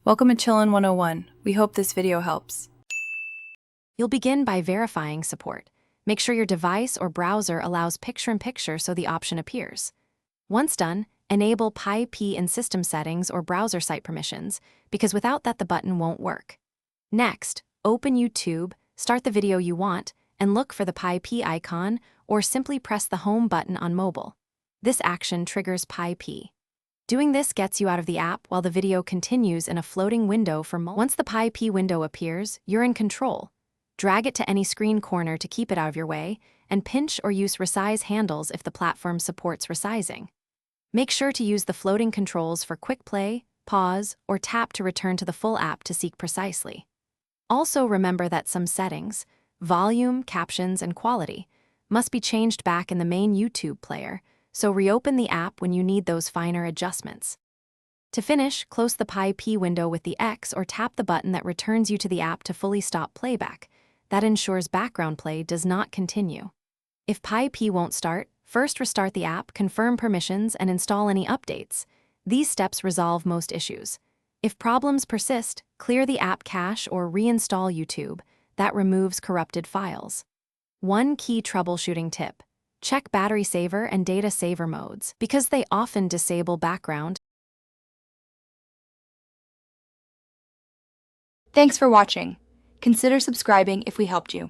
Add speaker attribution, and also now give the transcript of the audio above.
Speaker 1: Welcome to Chillin' 101. We hope this video helps.
Speaker 2: You'll begin by verifying support. Make sure your device or browser allows picture-in-picture so the option appears. Once done, enable PyP in system settings or browser site permissions, because without that the button won't work. Next, open YouTube, start the video you want, and look for the PyP icon or simply press the home button on mobile. This action triggers PyP. Doing this gets you out of the app while the video continues in a floating window for Once the PyP window appears, you're in control. Drag it to any screen corner to keep it out of your way, and pinch or use resize handles if the platform supports resizing. Make sure to use the floating controls for quick play, pause, or tap to return to the full app to seek precisely. Also remember that some settings, volume, captions, and quality, must be changed back in the main YouTube player, so reopen the app when you need those finer adjustments. To finish, close the PyP window with the X or tap the button that returns you to the app to fully stop playback. That ensures background play does not continue. If PyP won't start, first restart the app, confirm permissions, and install any updates. These steps resolve most issues. If problems persist, clear the app cache or reinstall YouTube. That removes corrupted files. One key troubleshooting tip: check battery saver and data saver modes, because they often disable background.
Speaker 3: Thanks for watching. Consider subscribing if we helped you.